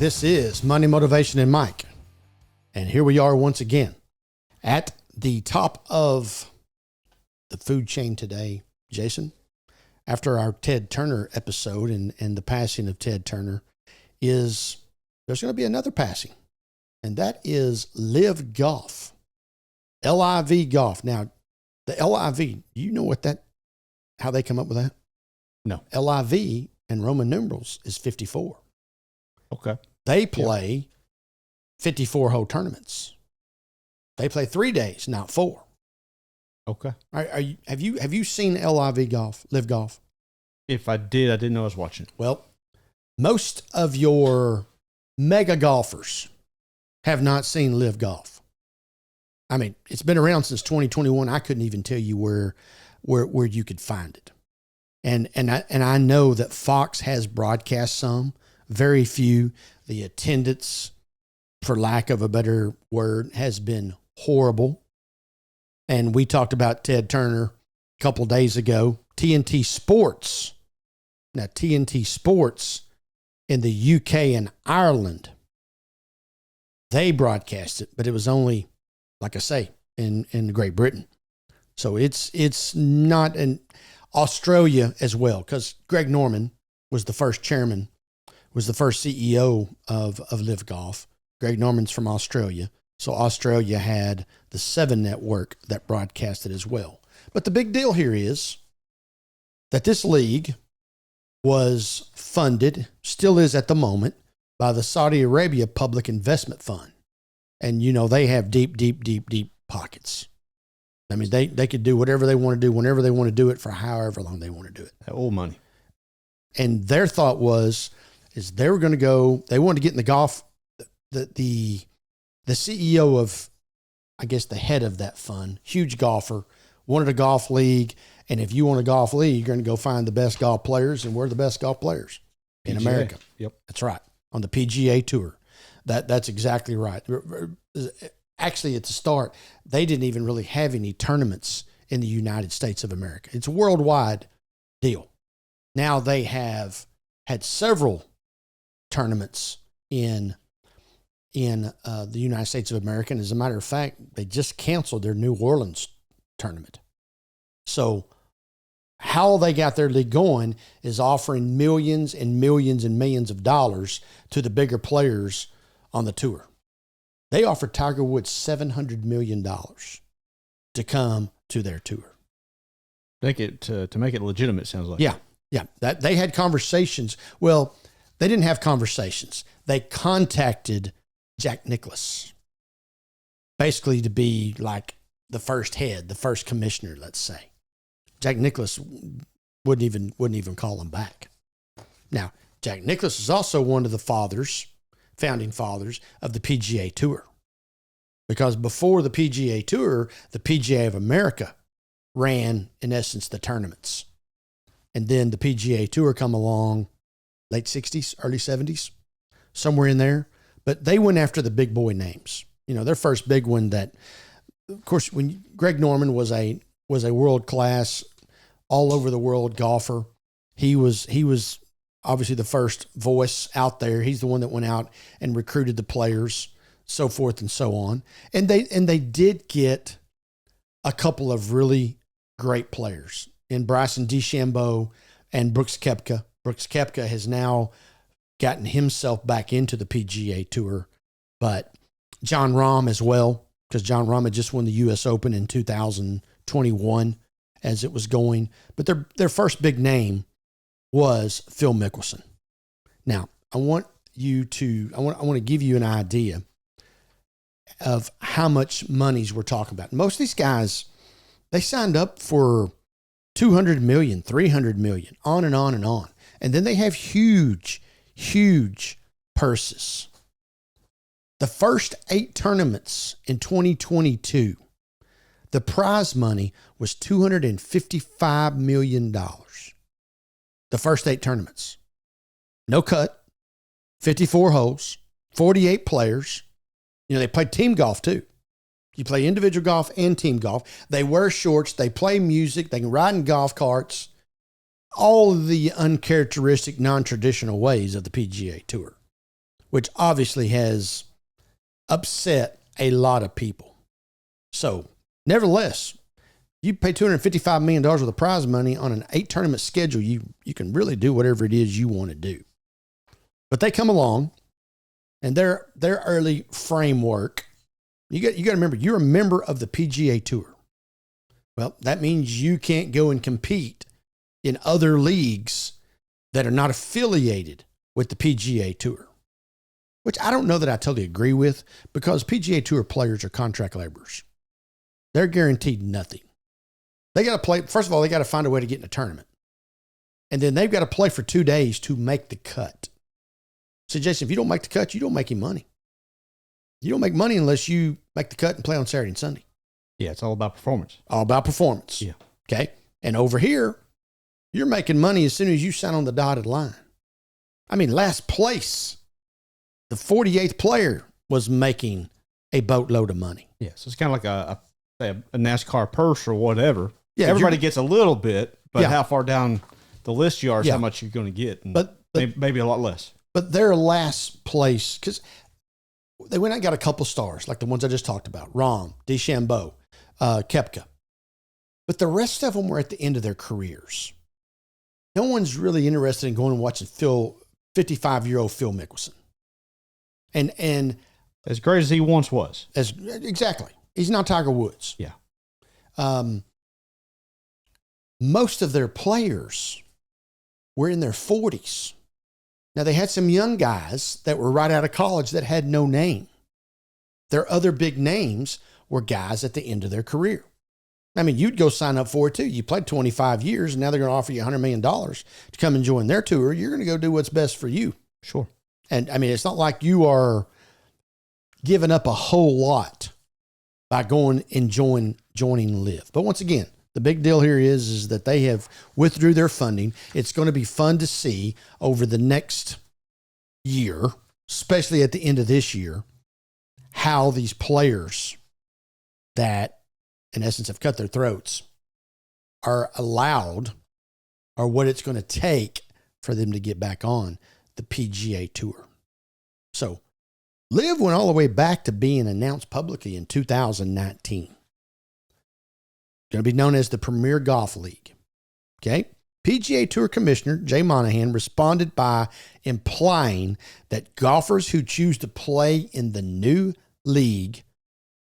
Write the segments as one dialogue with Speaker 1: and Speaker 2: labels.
Speaker 1: This is Money, Motivation, and Mike. And here we are once again at the top of the food chain today, Jason. After our Ted Turner episode and the passing of Ted Turner, there's going to be another passing. And that is LIV Golf. LIV Golf. Now, the LIV, do you know how they come up with that?
Speaker 2: No.
Speaker 1: LIV and Roman numerals is 54.
Speaker 2: Okay.
Speaker 1: They play 54-hole tournaments. They play 3 days, not 4.
Speaker 2: Okay.
Speaker 1: Have you seen LIV Golf, LIV Golf?
Speaker 2: If I did, I didn't know I was watching.
Speaker 1: Well, most of your mega golfers have not seen LIV Golf. I mean, it's been around since 2021. I couldn't even tell you where you could find it. And I know that Fox has broadcast some, very few. The attendance, for lack of a better word, has been horrible. And we talked about Ted Turner a couple days ago. TNT Sports. Now, TNT Sports in the UK and Ireland, they broadcast it, but it was only, like I say, in Great Britain. So it's not in Australia as well, because Greg Norman was the first chairman, was the first CEO of LIV Golf. Greg Norman's from Australia. So Australia had the 7 network that broadcasted as well. But the big deal here is that this league was funded, still is at the moment, by the Saudi Arabia Public Investment Fund. And, you know, they have deep pockets. I mean, they could do whatever they want to do, whenever they want to do it, for however long they want to do it.
Speaker 2: Old money.
Speaker 1: And their thought is they were going to go, they wanted to get in the golf, the CEO of, I guess, the head of that fund, huge golfer, wanted a golf league. And if you want a golf league, you're going to go find the best golf players, and we're the best golf players in America.
Speaker 2: Yep.
Speaker 1: That's right. On the PGA Tour. That's exactly right. Actually, at the start, they didn't even really have any tournaments in the United States of America. It's a worldwide deal. Now they have had several tournaments in the United States of America. And as a matter of fact, they just canceled their New Orleans tournament. So how they got their league going is offering millions and millions and millions of dollars to the bigger players on the tour. They offered Tiger Woods $700 million to come to their tour.
Speaker 2: To make it legitimate, sounds like.
Speaker 1: Yeah. That they had conversations. Well, they didn't have conversations. They contacted Jack Nicklaus, basically to be like the first head, the first commissioner, let's say. Jack Nicklaus wouldn't even call him back. Now, Jack Nicklaus is also one of the founding fathers of the PGA Tour. Because before the PGA Tour, the PGA of America ran, in essence, the tournaments. And then the PGA Tour come along, late 60s, early 70s, somewhere in there. But they went after the big boy names. You know, their first big one that, of course, when Greg Norman was a world-class, all over the world golfer. He was obviously the first voice out there. He's the one that went out and recruited the players, so forth and so on. And they did get a couple of really great players in Bryson DeChambeau and Brooks Koepka. Brooks Koepka has now gotten himself back into the PGA Tour, but Jon Rahm as well, because Jon Rahm had just won the U.S. Open in 2021 as it was going. But their first big name was Phil Mickelson. Now, I want to give you an idea of how much monies we're talking about. Most of these guys, they signed up for $200 million, $300 million, on and on and on. And then they have huge purses. The first 8 tournaments in 2022, the prize money was $255 million. The first 8 tournaments. No cut, 54 holes, 48 players. You know, they play team golf too. You play individual golf and team golf. They wear shorts. They play music. They can ride in golf carts. All of the uncharacteristic, non-traditional ways of the PGA Tour. which obviously has upset a lot of people. So, nevertheless, you pay $255 million worth of prize money on an 8-tournament schedule, you can really do whatever it is you want to do. But they come along, and their early framework, you got to remember, you're a member of the PGA Tour. Well, that means you can't go and compete in other leagues that are not affiliated with the PGA Tour, which I don't know that I totally agree with, because PGA Tour players are contract laborers. They're guaranteed nothing. They got to play. First of all, they got to find a way to get in a tournament. And then they've got to play for 2 days to make the cut. So, Jason, if you don't make the cut, you don't make any money. You don't make money unless you make the cut and play on Saturday and Sunday.
Speaker 2: Yeah, it's all about performance.
Speaker 1: All about performance.
Speaker 2: Yeah.
Speaker 1: Okay. And over here, you're making money as soon as you sign on the dotted line. I mean, last place, the 48th player was making a boatload of money.
Speaker 2: Yeah, so it's kind of like a NASCAR purse or whatever.
Speaker 1: Yeah,
Speaker 2: everybody gets a little bit, but
Speaker 1: yeah.
Speaker 2: how far down the list you are is
Speaker 1: Yeah.
Speaker 2: how much you're going to get, and
Speaker 1: But
Speaker 2: maybe a lot less.
Speaker 1: But their last place, because they went out and got a couple stars, like the ones I just talked about, Rahm, DeChambeau, Koepka. But the rest of them were at the end of their careers. No one's really interested in going and watching 55-year-old Phil Mickelson. And
Speaker 2: as great as he once was.
Speaker 1: Exactly. He's not Tiger Woods.
Speaker 2: Yeah.
Speaker 1: Most of their players were in their 40s. Now, they had some young guys that were right out of college that had no name. Their other big names were guys at the end of their career. I mean, you'd go sign up for it too. You played 25 years, and now they're going to offer you $100 million to come and join their tour. You're going to go do what's best for you.
Speaker 2: Sure.
Speaker 1: And I mean, it's not like you are giving up a whole lot by going and joining LIV. But once again, the big deal here is that they have withdrew their funding. It's going to be fun to see over the next year, especially at the end of this year, how these players that, in essence, have cut their throats are allowed, or what it's going to take for them to get back on the PGA Tour. So, LIV went all the way back to being announced publicly in 2019. Going to be known as the Premier Golf League. Okay? PGA Tour Commissioner Jay Monahan responded by implying that golfers who choose to play in the new league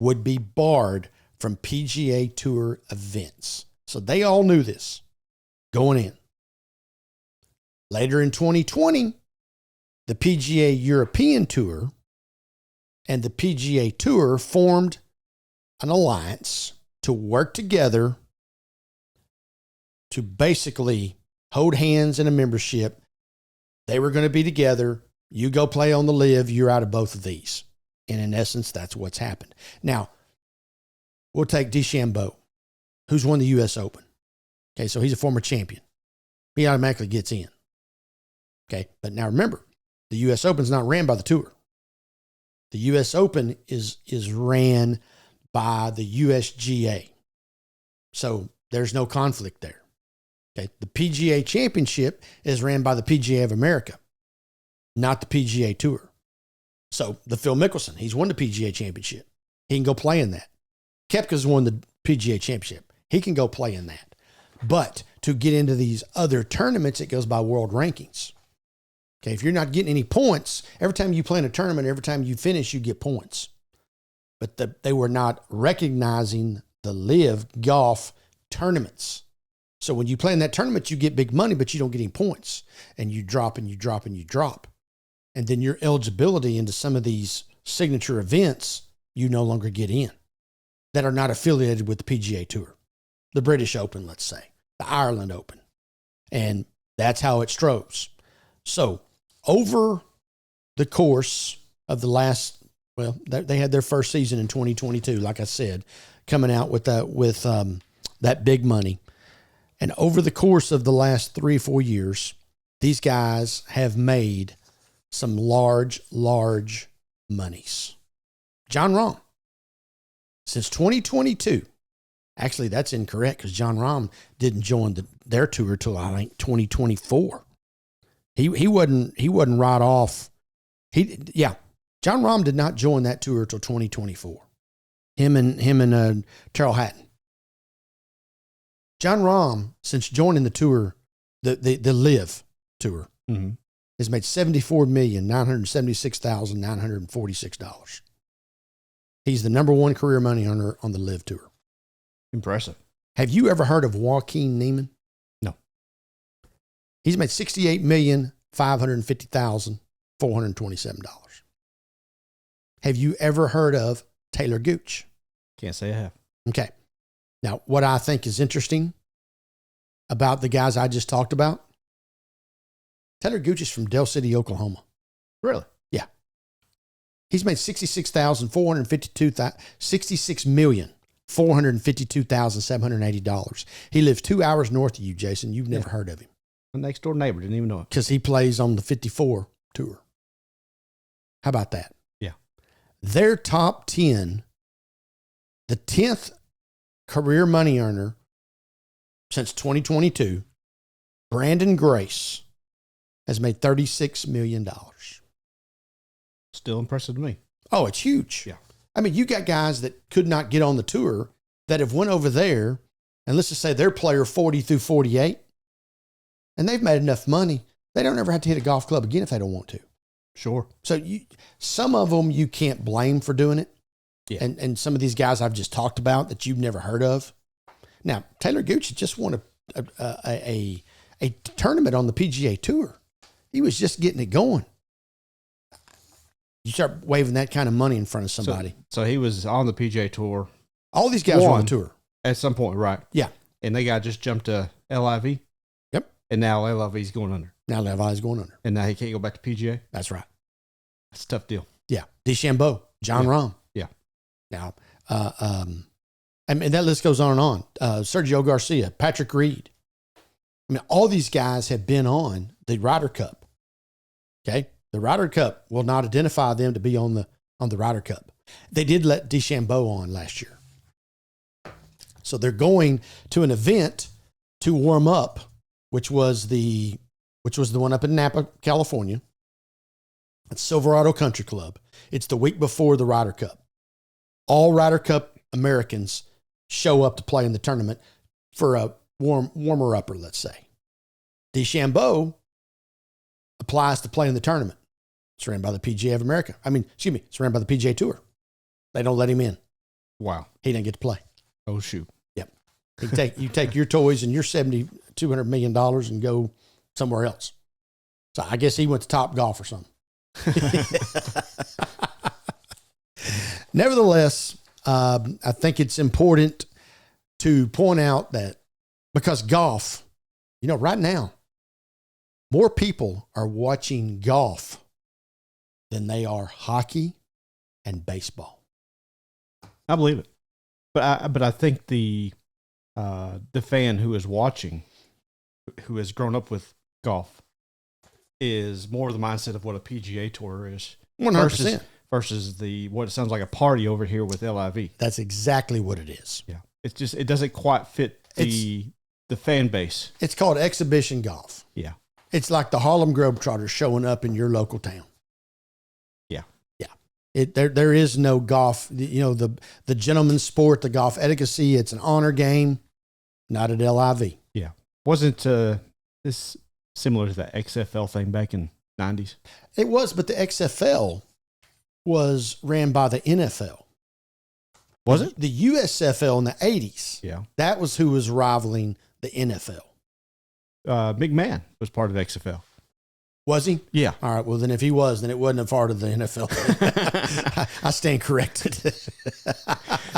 Speaker 1: would be barred from PGA Tour events. So they all knew this going in. Later in 2020, the PGA European Tour and the PGA Tour formed an alliance to work together to basically hold hands in a membership. They were going to be together. You go play on the LIV, you're out of both of these. And in essence, that's what's happened. Now, we'll take DeChambeau, who's won the U.S. Open. Okay, so he's a former champion. He automatically gets in. Okay, but now remember, the U.S. Open's not ran by the tour. The U.S. Open is ran by the USGA. So there's no conflict there. Okay. The PGA Championship is ran by the PGA of America, not the PGA Tour. So the Phil Mickelson, he's won the PGA Championship. He can go play in that. Koepka's won the PGA Championship. He can go play in that. But to get into these other tournaments, it goes by world rankings. Okay. If you're not getting any points, every time you play in a tournament, every time you finish, you get points. But they were not recognizing the LIV Golf tournaments. So when you play in that tournament, you get big money, but you don't get any points. And you drop and you drop and you drop. And then your eligibility into some of these signature events, you no longer get in, that are not affiliated with the PGA Tour. The British Open, let's say, the Ireland Open. And that's how it strokes. So over the course of the last, well, they had their first season in 2022, like I said, coming out with that big money. And over the course of the last 3 or 4 years, these guys have made some large monies. Jon Rahm, since 2022, actually that's incorrect because Jon Rahm didn't join their tour till I think 2024. He wasn't right off Jon Rahm did not join that tour until 2024. Him and Terrell Hatton. Jon Rahm, since joining the tour, the LIV Tour, has made $74,976,946. He's the number one career money earner on the LIV Tour.
Speaker 2: Impressive.
Speaker 1: Have you ever heard of Joaquin Niemann?
Speaker 2: No.
Speaker 1: He's made $68,550,427. Have you ever heard of Taylor Gooch?
Speaker 2: Can't say I have.
Speaker 1: Okay. Now, what I think is interesting about the guys I just talked about, Taylor Gooch is from Del City, Oklahoma.
Speaker 2: Really?
Speaker 1: Yeah. He's made $66,452,780. He lives 2 hours north of you, Jason. You've never heard of him.
Speaker 2: My next door neighbor didn't even know it.
Speaker 1: Because he plays on the 54 tour. How about that?
Speaker 2: Yeah.
Speaker 1: Their top 10, the 10th career money earner since 2022, Brandon Grace, has made $36 million.
Speaker 2: Still impressive to me.
Speaker 1: Oh, it's huge.
Speaker 2: Yeah.
Speaker 1: I mean, you got guys that could not get on the tour that have went over there, and let's just say they're player 40 through 48, and they've made enough money, they don't ever have to hit a golf club again if they don't want to.
Speaker 2: Sure.
Speaker 1: So some of them you can't blame for doing it.
Speaker 2: Yeah.
Speaker 1: And some of these guys I've just talked about that you've never heard of. Now, Taylor Gooch just won a tournament on the PGA Tour. He was just getting it going. You start waving that kind of money in front of somebody.
Speaker 2: So he was on the PGA Tour.
Speaker 1: All these guys were on the tour.
Speaker 2: At some point, right?
Speaker 1: Yeah.
Speaker 2: And they got just jumped to LIV.
Speaker 1: Yep.
Speaker 2: And now LIV's going under.
Speaker 1: Now LIV's going under.
Speaker 2: And now he can't go back to PGA?
Speaker 1: That's right.
Speaker 2: That's a tough deal.
Speaker 1: Yeah. DeChambeau, Jon Rahm.
Speaker 2: Yeah.
Speaker 1: Now, I mean, that list goes on and on. Sergio Garcia, Patrick Reed. I mean, all these guys have been on the Ryder Cup. Okay. The Ryder Cup will not identify them to be on the Ryder Cup. They did let DeChambeau on last year. So they're going to an event to warm up, which was the one up in Napa, California. It's Silverado Country Club. It's the week before the Ryder Cup. All Ryder Cup Americans show up to play in the tournament for a warmer upper, let's say. DeChambeau applies to play in the tournament. It's ran by the PGA of America. It's ran by the PGA Tour. They don't let him in.
Speaker 2: Wow.
Speaker 1: He didn't get to play.
Speaker 2: Oh, shoot.
Speaker 1: Yep. You take your toys and your $200 million and go somewhere else. So I guess he went to Top Golf or something. Nevertheless, I think it's important to point out that because golf, right now, more people are watching golf than they are hockey and baseball.
Speaker 2: I believe it, but I think the fan who is watching, who has grown up with golf, is more of the mindset of what a PGA Tour is.
Speaker 1: 100%.
Speaker 2: Versus what it sounds like a party over here with LIV.
Speaker 1: That's exactly what it is.
Speaker 2: Yeah, it's just it doesn't quite fit the fan base.
Speaker 1: It's called exhibition golf.
Speaker 2: Yeah.
Speaker 1: It's like the Harlem Globetrotters showing up in your local town.
Speaker 2: Yeah.
Speaker 1: Yeah. There is no golf, the gentleman's sport, the golf etiquette, it's an honor game, not at LIV.
Speaker 2: Yeah. Wasn't this similar to the XFL thing back in the 90s?
Speaker 1: It was, but the XFL was ran by the NFL.
Speaker 2: Was it?
Speaker 1: The USFL in the 80s.
Speaker 2: Yeah.
Speaker 1: That was who was rivaling the NFL.
Speaker 2: McMahon was part of XFL.
Speaker 1: Was he?
Speaker 2: Yeah.
Speaker 1: All right. Well, then if he was, then it wasn't a part of the NFL. I stand corrected.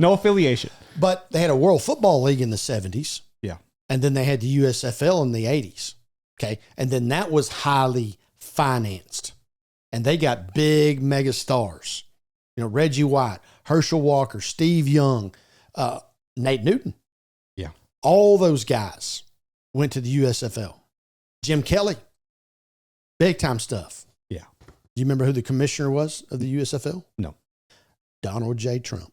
Speaker 2: No affiliation.
Speaker 1: But they had a World Football League in the 70s.
Speaker 2: Yeah.
Speaker 1: And then they had the USFL in the 80s. Okay. And then that was highly financed. And they got big mega stars. Reggie White, Herschel Walker, Steve Young, Nate Newton.
Speaker 2: Yeah. All
Speaker 1: those guys went to the USFL. Jim Kelly, big time stuff.
Speaker 2: Yeah.
Speaker 1: Do you remember who the commissioner was of the USFL?
Speaker 2: No.
Speaker 1: Donald J. Trump.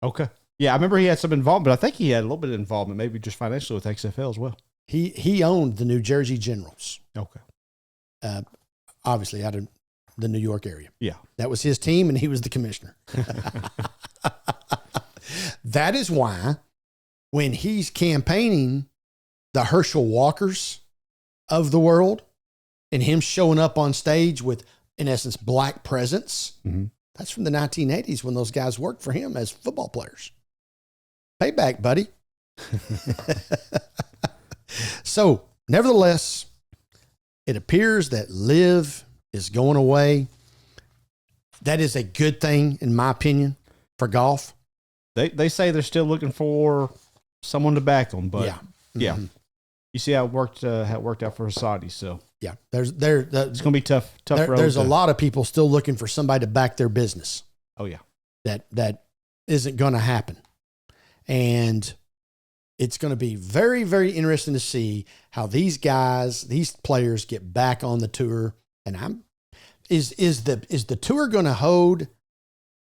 Speaker 2: Okay. Yeah, I remember he had some involvement, but I think he had a little bit of involvement, maybe just financially with XFL as well.
Speaker 1: He owned the New Jersey Generals.
Speaker 2: Okay.
Speaker 1: Obviously, the New York area.
Speaker 2: Yeah.
Speaker 1: That was his team, and he was the commissioner. That is why when he's campaigning the Herschel Walkers of the world and him showing up on stage with, in essence, black presence, that's from the 1980s when those guys worked for him as football players. Payback, buddy. So, nevertheless, it appears that LIV is going away. That is a good thing, in my opinion, for golf.
Speaker 2: They say they're still looking for someone to back them, but yeah. You see how it worked out for Saudi. So
Speaker 1: yeah,
Speaker 2: it's going to be tough road.
Speaker 1: There's a lot of people still looking for somebody to back their business.
Speaker 2: Oh yeah,
Speaker 1: that isn't going to happen, and it's going to be very, very interesting to see how these players get back on the tour. And is the tour going to hold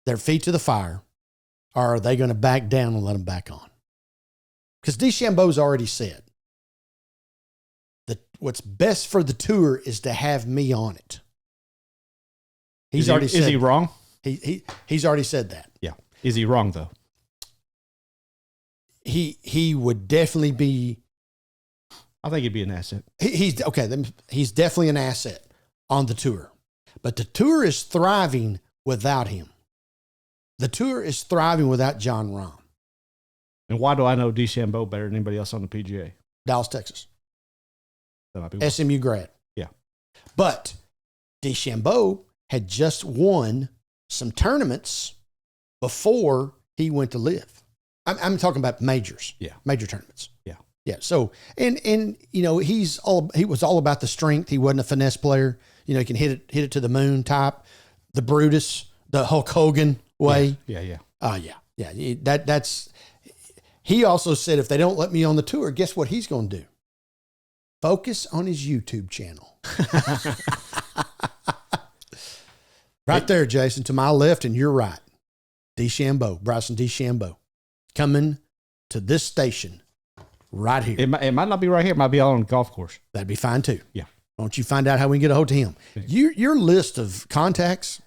Speaker 1: their feet to the fire, or are they going to back down and let them back on? Because DeChambeau's already said that what's best for the tour is to have me on it. Is he
Speaker 2: wrong?
Speaker 1: He's already said that.
Speaker 2: Yeah. Is he wrong though?
Speaker 1: He would definitely be.
Speaker 2: I think he'd be an asset.
Speaker 1: He's okay. Then he's definitely an asset on the tour, but the tour is thriving without him. The tour is thriving without Jon Rahm.
Speaker 2: And why do I know DeChambeau better than anybody else on the PGA?
Speaker 1: Dallas, Texas.
Speaker 2: That might be
Speaker 1: SMU grad.
Speaker 2: Yeah,
Speaker 1: but DeChambeau had just won some tournaments before he went to LIV. I'm talking about majors.
Speaker 2: Yeah.
Speaker 1: Major tournaments.
Speaker 2: Yeah.
Speaker 1: Yeah. So, and he was all about the strength. He wasn't a finesse player. He can hit it to the moon type, the Brutus, the Hulk Hogan way.
Speaker 2: Yeah.
Speaker 1: Yeah. That's, he also said, if they don't let me on the tour, guess what he's going to do? Focus on his YouTube channel. Right there, Jason, to my left and your right. Bryson DeChambeau. Coming to this station right here.
Speaker 2: It might not be right here. It might be all on the golf course.
Speaker 1: That'd be fine too.
Speaker 2: Yeah.
Speaker 1: Why don't you find out how we can get a hold of him? Your list of contacts,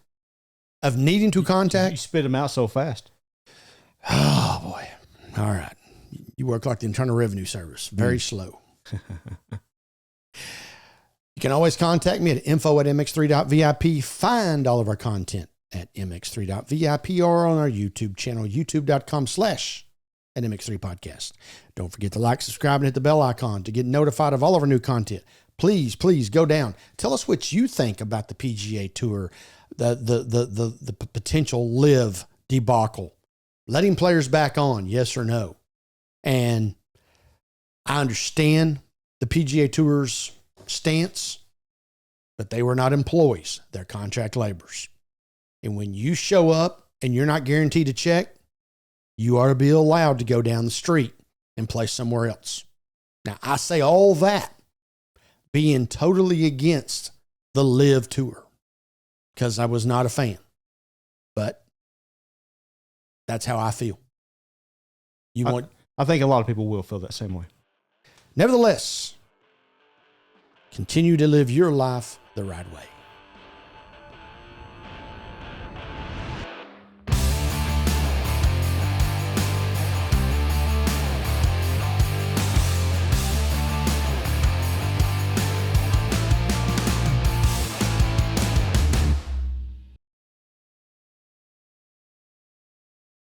Speaker 1: of needing to contact.
Speaker 2: You spit them out so fast.
Speaker 1: Oh, boy. All right. You work like the Internal Revenue Service. Very slow. You can always contact me at info@mx3.vip. Find all of our content at mx3.vip or on our YouTube channel, youtube.com/MX3 Podcast. Don't forget to like, subscribe, and hit the bell icon to get notified of all of our new content. Please go down. Tell us what you think about the PGA Tour, the potential LIV debacle. Letting players back on, yes or no? And I understand the PGA Tour's stance, but they were not employees. They're contract laborers. And when you show up and you're not guaranteed a check, you ought to be allowed to go down the street and play somewhere else. Now, I say all that being totally against the LIV Tour because I was not a fan. But that's how I feel.
Speaker 2: I think a lot of people will feel that same way.
Speaker 1: Nevertheless, continue to live your life the right way.